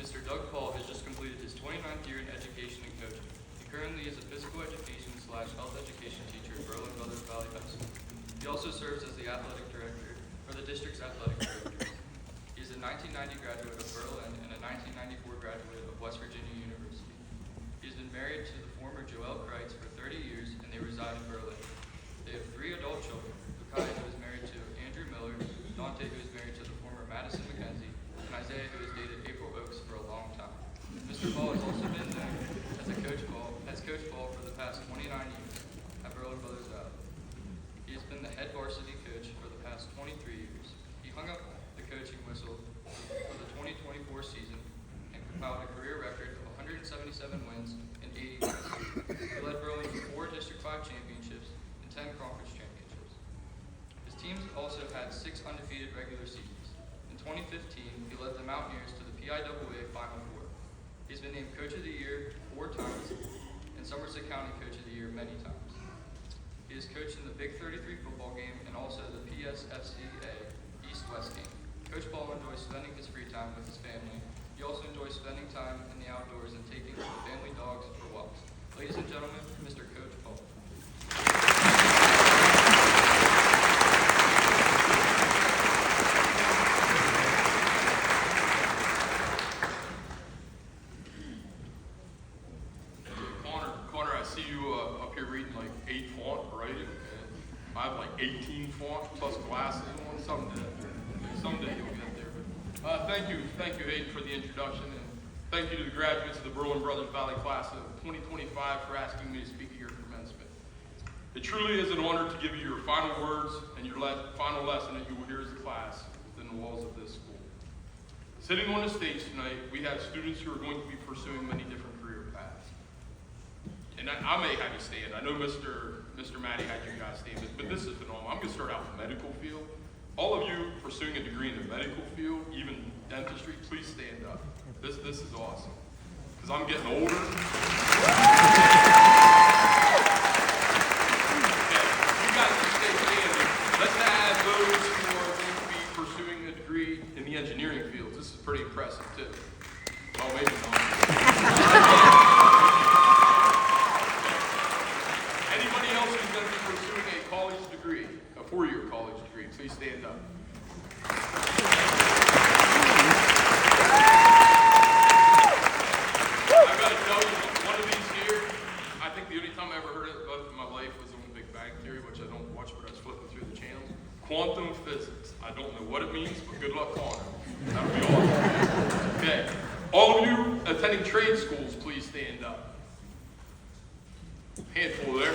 Mr. Doug Paul has just completed his 29th year in education and coaching. He currently is a physical education/health education teacher at Berlin Brothers Valley High School. He also serves as the athletic director for the district's athletic directors. He is a 1990 graduate of Berlin and a 1994 graduate of West Virginia University. He has been married to the former Joelle Kreitz for 30 years, and they reside in Berlin. They have 3 adult children: Bukai, who is married to Andrew Miller, Dante, who is married to the former Madison McKenzie, and Isaiah, who has dated April Oakes for a long time. Mr. Paul has also been known as Coach Paul for the past 29 years at Berlin Brothers Valley. He has been the head varsity coach for the past 23 years. He hung up the coaching whistle for the 2024 season and compiled a career record of 177 wins and 80 losses. He led Berlin to 4 District 5 championships and 10 conference championships. His teams also had 6 undefeated regular seasons. In 2015, he led the Mountaineers to the PIAA Final Four. He's been named Coach of the Year 4 times and Somerset County Coach of the Year many times. He has coached in the Big 33 football game and also the PSFCA East-West game. Coach Paul enjoys spending his free time with his family. He also enjoys spending time in the outdoors and taking the family dogs for walks. Ladies and gentlemen, Mr. Coach Paul. Connor, I see you up here reading like 8 font, right? I have like 18 font plus glasses on. Someday you'll get there. But, thank you, Hayden, for the introduction, and thank you to the graduates of the Berlin Brothers Valley class of 2025 for asking me to speak at your commencement. It truly is an honor to give you your final words and your final lesson that you will hear as a class within the walls of this school. Sitting on the stage tonight, we have students who are going to be pursuing many different career paths. And I may have you stand. I know Mr. Matty had you guys stand, but this is phenomenal. I'm going to start out in the medical field. All of you pursuing a degree in the medical field, even dentistry, please stand up. This is awesome. Because I'm getting older. Okay, you guys can stay standing. Let's add those who are going to be pursuing a degree in the engineering fields. This is pretty impressive too. Well, maybe not. Anybody else who's going to be pursuing a college degree, a 4-year college degree, please stand up. I've got to tell you, one of these here, I think the only time I ever heard it in my life was on Big Bang Theory, which I don't watch, but I was flipping through the channels. Quantum physics. I don't know what it means, but good luck on it. That would be awesome. Okay. All of you attending trade schools, please stand up. Handful there.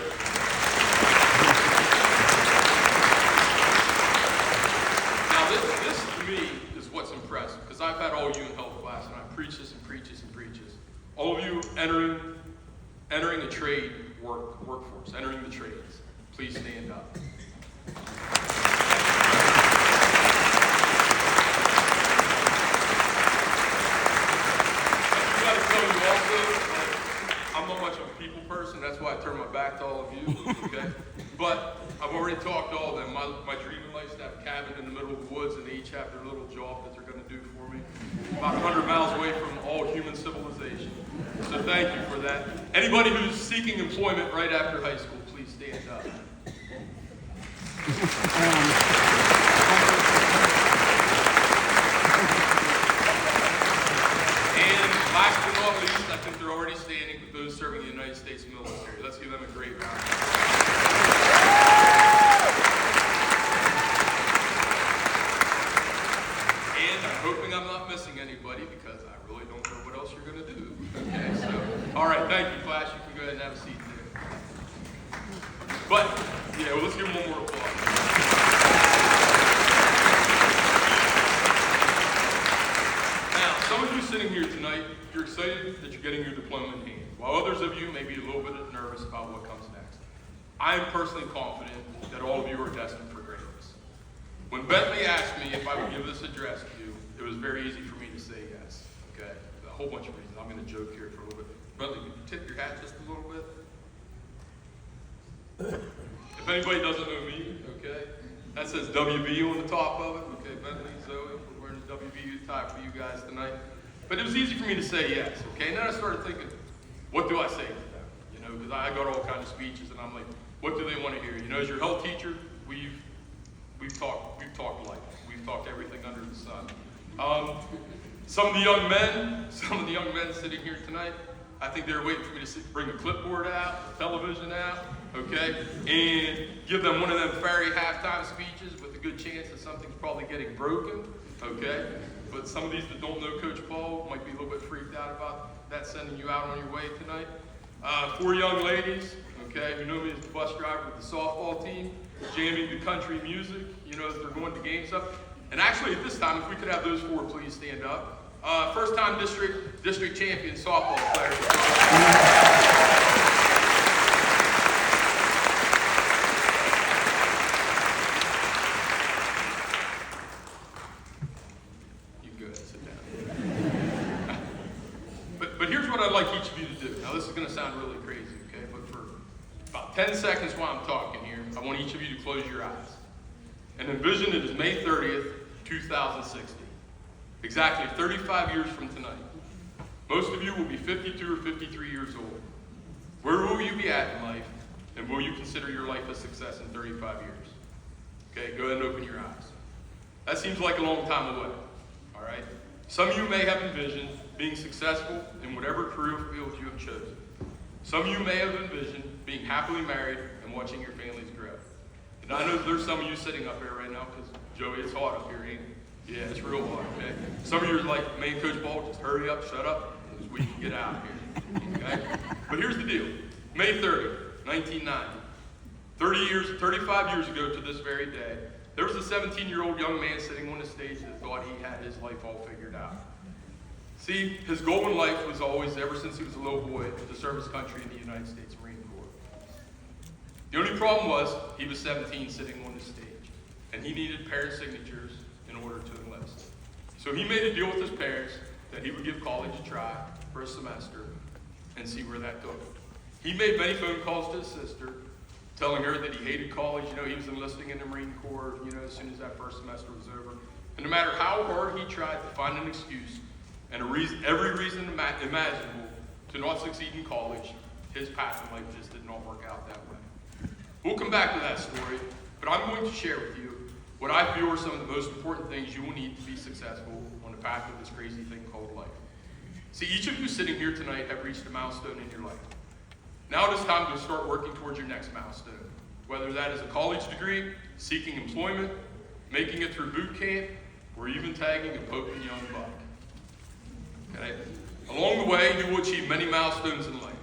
Now this to me is what's impressive, because I've had all you in health class, and I preach this and preach this and preach this. All of you entering the trade workforce, entering the trades, please stand up. I'm not much of a people person, that's why I turn my back to all of you, okay? But I've already talked to all of them. My dream in life is to have a cabin in the middle of the woods, and they each have their little job that they're going to do for me. About 100 miles away from all human civilization. So thank you for that. Anybody who's seeking employment right after high school, please stand up. Last but not least, I think they're already standing with those serving the United States military. Let's give them a great round. And I'm hoping I'm not missing anybody, because I really don't know what else you're going to do. Okay, so, all right, thank you, class. You can go ahead and have a seat there. But, yeah, well, let's give them one more applause. Some of you sitting here tonight, you're excited that you're getting your diploma in hand, while others of you may be a little bit nervous about what comes next. I am personally confident that all of you are destined for greatness. When Bentley asked me if I would give this address to you, it was very easy for me to say yes, okay? A whole bunch of reasons. I'm going to joke here for a little bit. Bentley, could you tip your hat just a little bit? If anybody doesn't know me, okay, that says WVU on the top of it. Okay, Bentley, Zoe, we're wearing the WVU tie for you guys tonight. But it was easy for me to say yes, okay? And then I started thinking, what do I say to them? You know, because I got all kinds of speeches, and I'm like, what do they want to hear? You know, as your health teacher, we've talked life. We've talked everything under the sun. Some of the young men sitting here tonight, I think they're waiting for me to bring a clipboard out, television out, okay, and give them one of them fairy halftime speeches with a good chance that something's probably getting broken, okay? But some of these that don't know Coach Paul might be a little bit freaked out about that sending you out on your way tonight. 4 young ladies, okay, who know me as the bus driver of the softball team, jamming the country music, you know, as they're going to game stuff. And actually, at this time, if we could have those 4 please stand up. First-time district champion softball players. You go ahead, sit down. But here's what I'd like each of you to do. Now, this is going to sound really crazy, okay? But for about 10 seconds while I'm talking here, I want each of you to close your eyes and envision it is May 30th, 2060. Exactly 35 years from tonight. Most of you will be 52 or 53 years old. Where will you be at in life, and will you consider your life a success in 35 years? Okay, go ahead and open your eyes. That seems like a long time away, all right? Some of you may have envisioned being successful in whatever career field you have chosen. Some of you may have envisioned being happily married and watching your families grow. And I know there's some of you sitting up here right now, because Joey, it's hot up here, ain't it? Yeah, it's real hard, okay? Some of you are like, man, Coach Ball, just hurry up, shut up, so we can get out of here, okay? But here's the deal. May 30th, 1990. 35 years ago to this very day, there was a 17-year-old young man sitting on the stage that thought he had his life all figured out. See, his goal in life was always, ever since he was a little boy, to serve his country in the United States Marine Corps. The only problem was, he was 17 sitting on the stage, and he needed parent signatures in order to enlist. So he made a deal with his parents that he would give college a try for a semester and see where that took him. He made many phone calls to his sister, telling her that he hated college. You know, he was enlisting in the Marine Corps, you know, as soon as that first semester was over. And no matter how hard he tried to find an excuse and every reason imaginable to not succeed in college, his path in life just did not work out that way. We'll come back to that story, but I'm going to share with you what I feel are some of the most important things you will need to be successful on the path of this crazy thing called life. See, each of you sitting here tonight have reached a milestone in your life. Now it is time to start working towards your next milestone, whether that is a college degree, seeking employment, making it through boot camp, or even tagging a poking young buck. Okay? Along the way, you will achieve many milestones in life.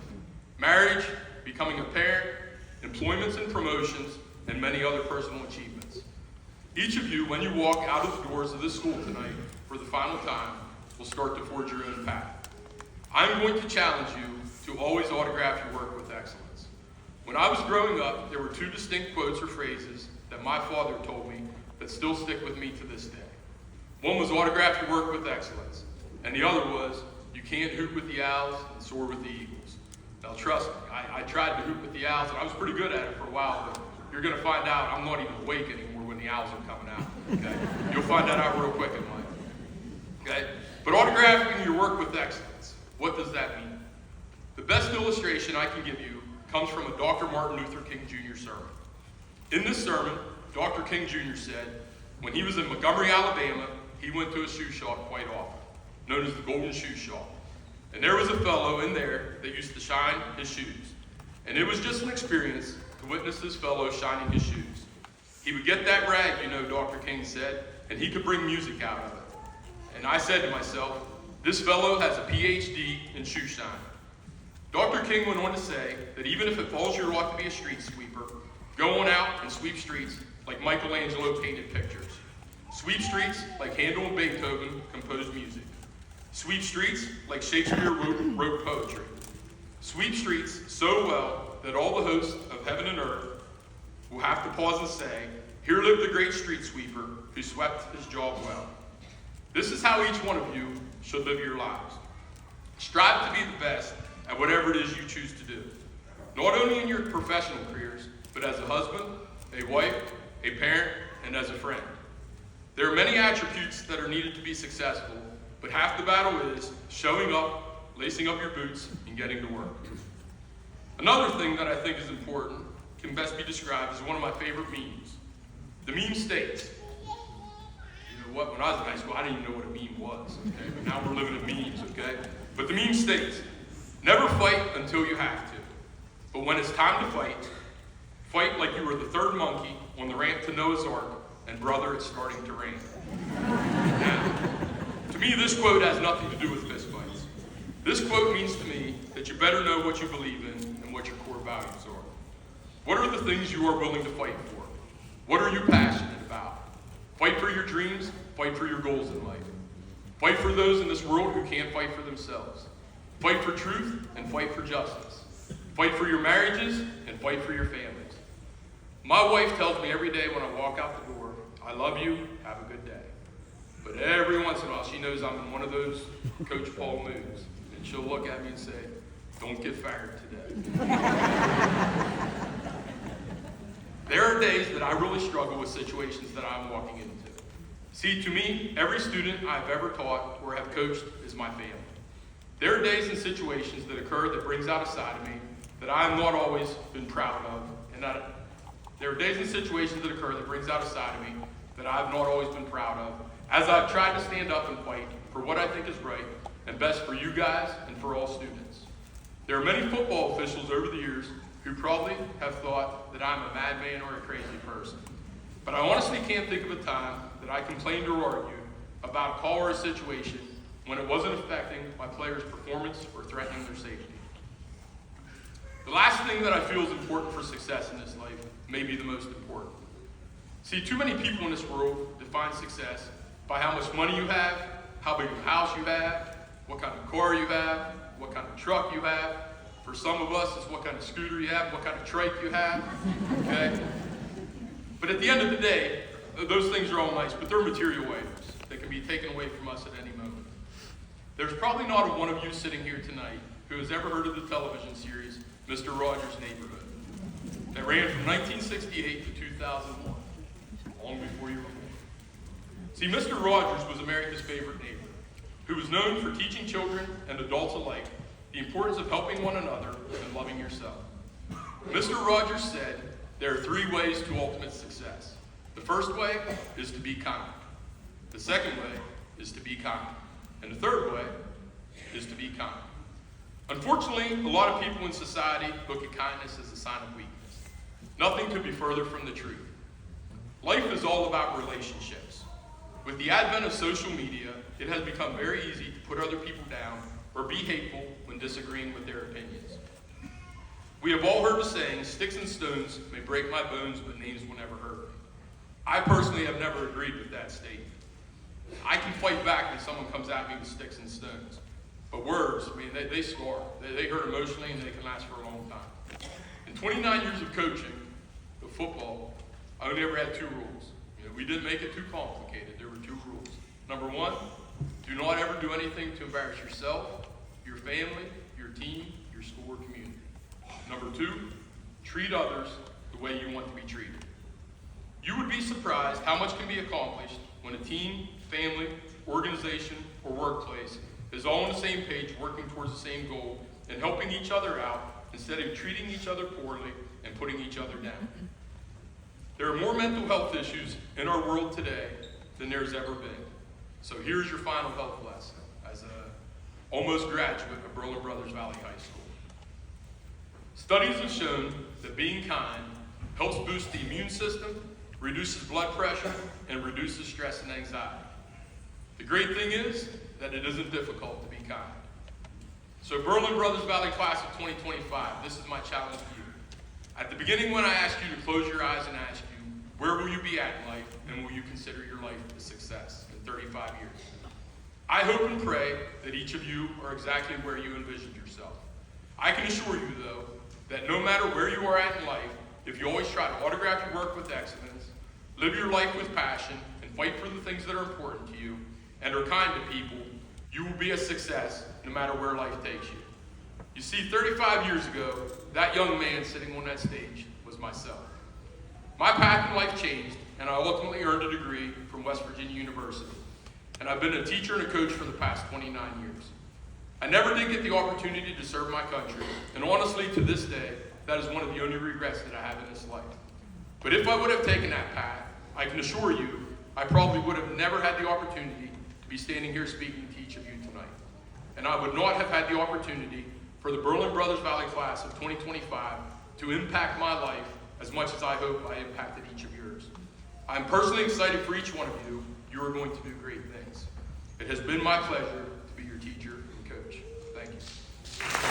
Marriage, becoming a parent, employments and promotions, and many other personal achievements. Each of you, when you walk out of the doors of this school tonight for the final time, will start to forge your own path. I'm going to challenge you to always autograph your work with excellence. When I was growing up, there were 2 distinct quotes or phrases that my father told me that still stick with me to this day. One was autograph your work with excellence, and the other was you can't hoop with the Owls and soar with the Eagles. Now trust me, I tried to hoop with the Owls, and I was pretty good at it for a while, but you're going to find out I'm not even awake anymore when the Owls are coming out, okay? You'll find that out real quick in life, okay? But autographing your work with excellence, what does that mean? The best illustration I can give you comes from a Dr. Martin Luther King Jr. sermon. In this sermon, Dr. King Jr. said, when he was in Montgomery, Alabama, he went to a shoe shop quite often, known as the Golden Shoe Shop. And there was a fellow in there that used to shine his shoes. And it was just an experience to witness this fellow shining his shoes. He would get that rag, you know, Dr. King said, and he could bring music out of it. And I said to myself, this fellow has a PhD in shoe shining. Dr. King went on to say that even if it falls your lot to be a street sweeper, go on out and sweep streets like Michelangelo painted pictures. Sweep streets like Handel and Beethoven composed music. Sweep streets like Shakespeare wrote poetry. Sweep streets so well that all the hosts of heaven and earth will have to pause and say, here lived the great street sweeper who swept his job well. This is how each one of you should live your lives. Strive to be the best at whatever it is you choose to do. Not only in your professional careers, but as a husband, a wife, a parent, and as a friend. There are many attributes that are needed to be successful, but half the battle is showing up, lacing up your boots, and getting to work. Another thing that I think is important can best be described as one of my favorite memes. The meme states, you know what, when I was in high school, I didn't even know what a meme was, okay? But now we're living in memes, okay? But the meme states, never fight until you have to. But when it's time to fight, fight like you were the third monkey on the ramp to Noah's Ark, and brother, it's starting to rain. Now, to me, this quote has nothing to do with fistfights. This quote means to me that you better know what you believe in and what your core values are. What are the things you are willing to fight for? What are you passionate about? Fight for your dreams, fight for your goals in life. Fight for those in this world who can't fight for themselves. Fight for truth and fight for justice. Fight for your marriages and fight for your families. My wife tells me every day when I walk out the door, I love you, have a good day. But every once in a while, she knows I'm in one of those Coach Paul moods. And she'll look at me and say, don't get fired today. There are days that I really struggle with situations that I'm walking into. See, to me, every student I've ever taught or have coached is my family. There are days and situations that occur that brings out a side of me that I have not always been proud of, and there are days and situations that occur that brings out a side of me that I have not always been proud of, as I've tried to stand up and fight for what I think is right and best for you guys and for all students. There are many football officials over the years who probably have thought that I'm a madman or a crazy person. But I honestly can't think of a time that I complained or argued about a call or a situation when it wasn't affecting my players' performance or threatening their safety. The last thing that I feel is important for success in this life may be the most important. See, too many people in this world define success by how much money you have, how big of a house you have, what kind of car you have, what kind of truck you have. For some of us, it's what kind of scooter you have, what kind of trike you have, okay? But at the end of the day, those things are all nice, but they're material items that can be taken away from us at any moment. There's probably not one of you sitting here tonight who has ever heard of the television series, Mr. Rogers' Neighborhood, that ran from 1968 to 2001, long before you were born. See, Mr. Rogers was America's favorite neighbor, who was known for teaching children and adults alike the importance of helping one another and loving yourself. Mr. Rogers said, there are 3 ways to ultimate success. The first way is to be kind. The second way is to be kind. And the third way is to be kind. Unfortunately, a lot of people in society look at kindness as a sign of weakness. Nothing could be further from the truth. Life is all about relationships. With the advent of social media, it has become very easy to put other people down or be hateful when disagreeing with their opinions. We have all heard the saying, sticks and stones may break my bones, but names will never hurt me. I personally have never agreed with that statement. I can fight back when someone comes at me with sticks and stones. But words, I mean, they scar. They hurt emotionally and they can last for a long time. In 29 years of coaching of football, I only ever had 2 rules. We didn't make it too complicated. There were 2 rules. Number 1, do not ever do anything to embarrass yourself, your family, your team, your school, or community. Number 2, treat others the way you want to be treated. You would be surprised how much can be accomplished when a team, family, organization, or workplace is all on the same page, working towards the same goal, and helping each other out instead of treating each other poorly and putting each other down. There are more mental health issues in our world today than there's ever been. So here's your final health lesson as an almost graduate of Berlin Brothers Valley High School. Studies have shown that being kind helps boost the immune system, reduces blood pressure, and reduces stress and anxiety. The great thing is that it isn't difficult to be kind. So Berlin Brothers Valley Class of 2025, this is my challenge to you. At the beginning when I ask you to close your eyes and ask you, where will you be at in life, and will you consider your life a success in 35 years? I hope and pray that each of you are exactly where you envisioned yourself. I can assure you, though, that no matter where you are at in life, if you always try to autograph your work with excellence, live your life with passion, and fight for the things that are important to you, and are kind to people, you will be a success no matter where life takes you. You see, 35 years ago, that young man sitting on that stage was myself. My path in life changed, and I ultimately earned a degree from West Virginia University. and I've been a teacher and a coach for the past 29 years. I never did get the opportunity to serve my country, and honestly, to this day, that is one of the only regrets that I have in this life. But if I would have taken that path, I can assure you, I probably would have never had the opportunity to be standing here speaking to each of you tonight. And I would not have had the opportunity for the Berlin Brothers Valley class of 2025 to impact my life as much as I hope I impacted each of yours. I'm personally excited for each one of you. You are going to do great things. It has been my pleasure to be your teacher and coach. Thank you.